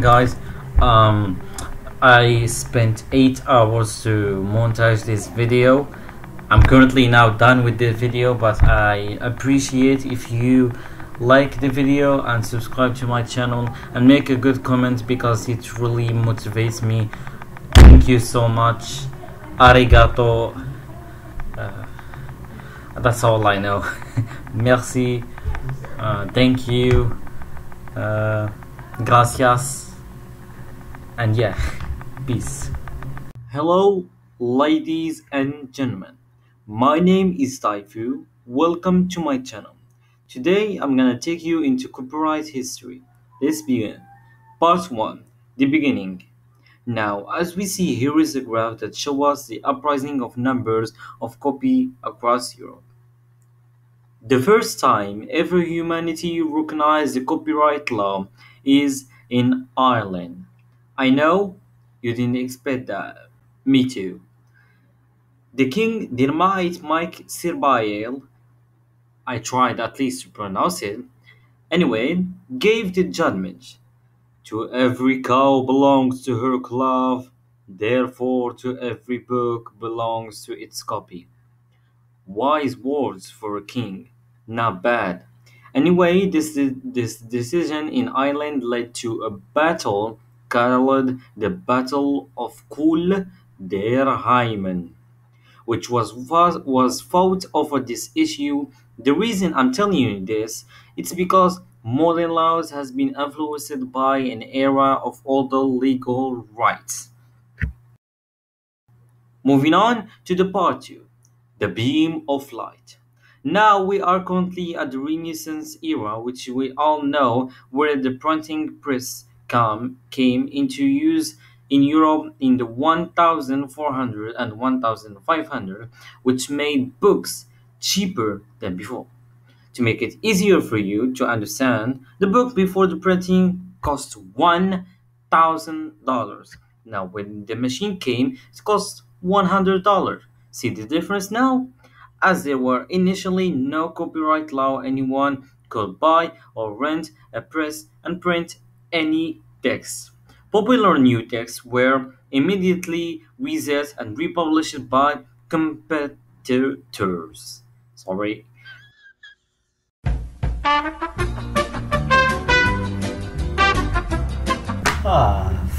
guys. Um, I spent 8 hours to montage this video. I'm currently now done with the video, but I appreciate if you like the video and subscribe to my channel and make a good comment because it really motivates me. Thank you so much. Arigato. That's all I know. Merci. Thank you. Gracias. And yeah, peace. Hello, ladies and gentlemen. My name is Taifu. Welcome to my channel. Today I'm gonna take you into copyright history. Let's begin. Part 1. The beginning. Now, as we see, here is a graph that shows us the uprising of numbers of copy across Europe. The first time ever humanity recognized the copyright law is in Ireland. I know you didn't expect that. Me too. The king Diarmait Mike Sirbael, I tried at least to pronounce it, anyway, gave the judgment. To every cow belongs to her calf, therefore to every book belongs to its copy. Wise words for a king. Not bad. Anyway, this decision in Ireland led to a battle called the Battle of Cool Derheimen, which was fought over this issue. The reason I'm telling you this, it's because modern laws has been influenced by an era of older legal rights. Moving on to the part 2, the beam of light. Now we are currently at the Renaissance era, which we all know, where the printing press came into use in Europe in the 1400 and 1500, which made books cheaper than before. To make it easier for you to understand, the book before the printing cost $1,000. Now, when the machine came, it cost $100. See the difference now? As there were initially no copyright law, anyone could buy or rent a press and print any text. Popular new texts were immediately reset and republished by competitors. Sorry.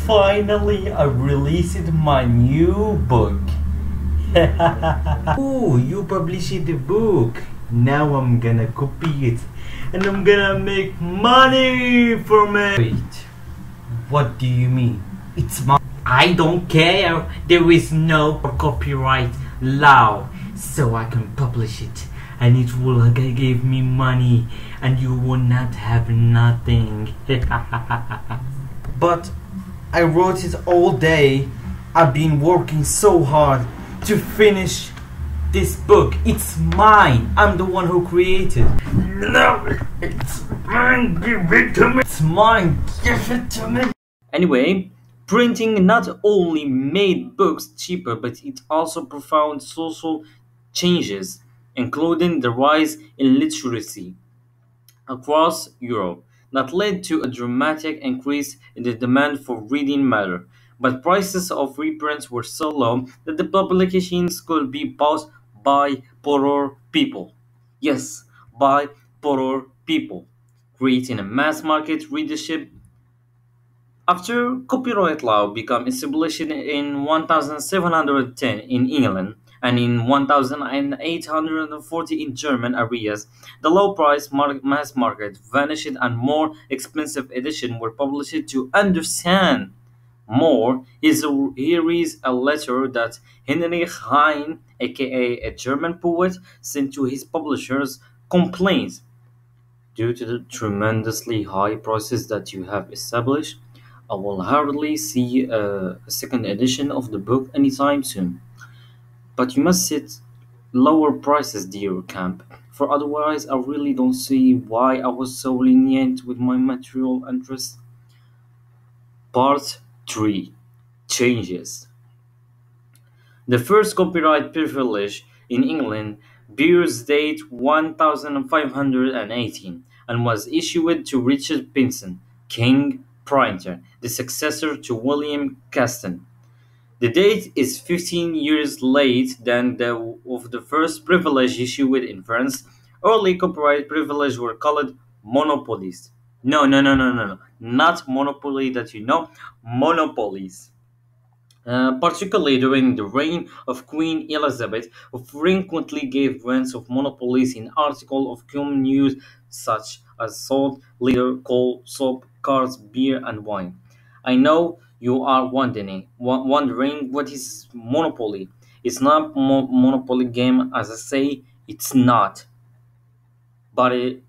Finally I released my new book. Oh, you published the book. Now I'm gonna copy it and I'm gonna make money from it. Wait, what do you mean? It's my... I don't care. There is no copyright law, so I can publish it and it will give me money and you will not have nothing. But I wrote it all day. I've been working so hard to finish this book. It's mine. I'm the one who created. No, it's mine. Give it to me. It's mine. Give it to me. Anyway, printing not only made books cheaper, but it also profound social changes, including the rise in literacy across Europe that led to a dramatic increase in the demand for reading matter. But prices of reprints were so low that the publications could be bought by poorer people. Yes, by poorer people, creating a mass market readership. After copyright law became established in 1710 in England and in 1840 in German areas, the low-price mass market vanished and more expensive editions were published. To understand more, here is a letter that Heinrich Heine, aka a German poet, sent to his publishers, complains. Due to the tremendously high prices that you have established, I will hardly see a second edition of the book anytime soon. But you must set lower prices, dear Camp, for otherwise I really don't see why I was so lenient with my material interests. Part 3. Changes. The first copyright privilege in England bears date 1518 and was issued to Richard Pinson, King printer, the successor to William Caston. The date is 15 years late than the of the first privilege issued in France. Early copyright privileges were called monopolies. No, no, no, no, no, no. Not monopoly that you know, monopolies. Particularly during the reign of Queen Elizabeth, who frequently gave grants of monopolies in articles of common use such as salt, liquor, coal, soap, cars, beer, and wine. I know you are wondering what is monopoly. It's not monopoly game, as I say. It's not, but it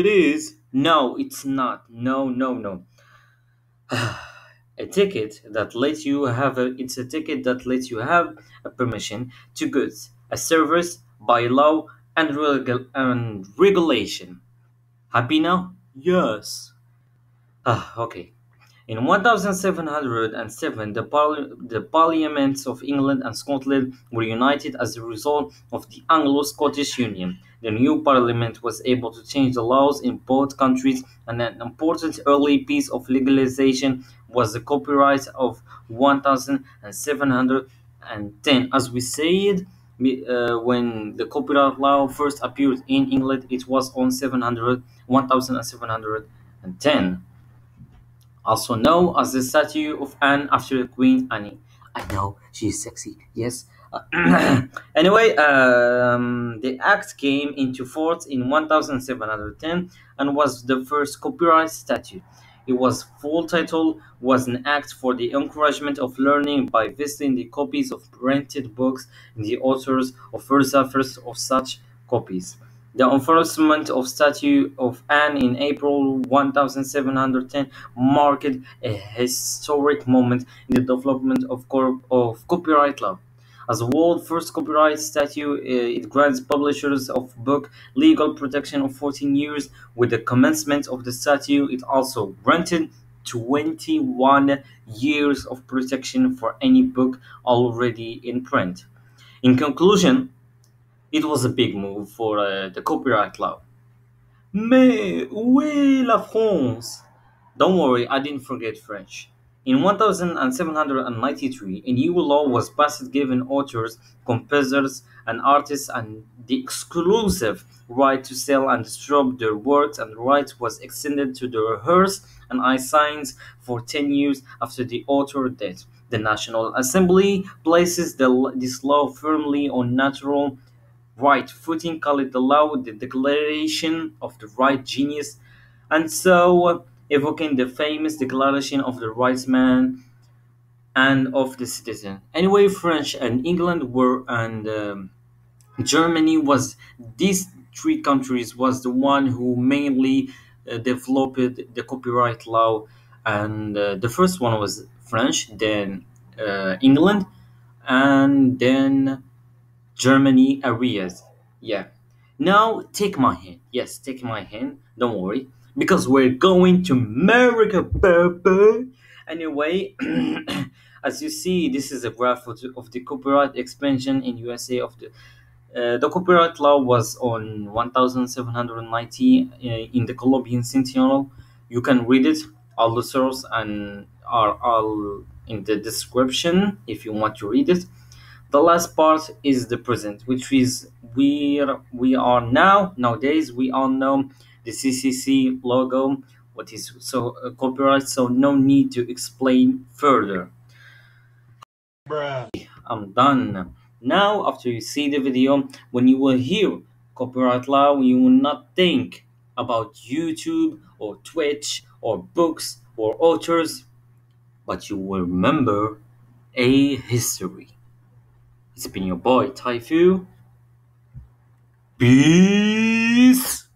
is. No, it's not. No, no, no. It's a ticket that lets you have a permission to goods, a service by law and regulation. Happy now? Yes. Okay. In 1707, the parliaments of England and Scotland were united as a result of the Anglo-Scottish Union. The new parliament was able to change the laws in both countries, and an important early piece of legislation was the Copyright of 1710. As we said, when the copyright law first appeared in England, it was on 1710, also known as the statue of Anne after Queen Anne. I know she's sexy. Yes. Anyway, the act came into force in 1710 and was the first copyright statute. It was full title was an act for the encouragement of learning by visiting the copies of printed books and the authors or first authors of such copies. The enforcement of Statute of Anne in April 1710 marked a historic moment in the development of copyright law. As the world's first copyright statute, it grants publishers of book legal protection of 14 years. With the commencement of the statute, it also granted 21 years of protection for any book already in print. In conclusion, it was a big move for the copyright law. Mais où est la France? Don't worry, I didn't forget French. In 1793, a new law was passed giving authors, composers, and artists and the exclusive right to sell and distribute their works, and the right was extended to the rehearse and eye signs for 10 years after the author's death. The National Assembly places this law firmly on natural right footing, call it the law, the declaration of the right genius, and so evoking the famous declaration of the rights man and of the citizen. Anyway, French and England were and Germany was these three countries was the one who mainly developed the copyright law, and the first one was French, then England, and then Germany areas. Yeah. Now take my hand. Yes, take my hand. Don't worry. Because we're going to America, baby. Anyway, as you see, this is a graph of the copyright expansion in USA of the copyright law was on 1790 in the Colombian Centennial. You can read it. All the sources and are all in the description if you want to read it. The last part is the present, which is we are now nowadays we all know the CCC logo, what is so copyright, so no need to explain further. Bruh. I'm done. Now, after you see the video, when you will hear copyright law, you will not think about YouTube or Twitch or books or authors, but you will remember a history. It's been your boy Taifu. Peace.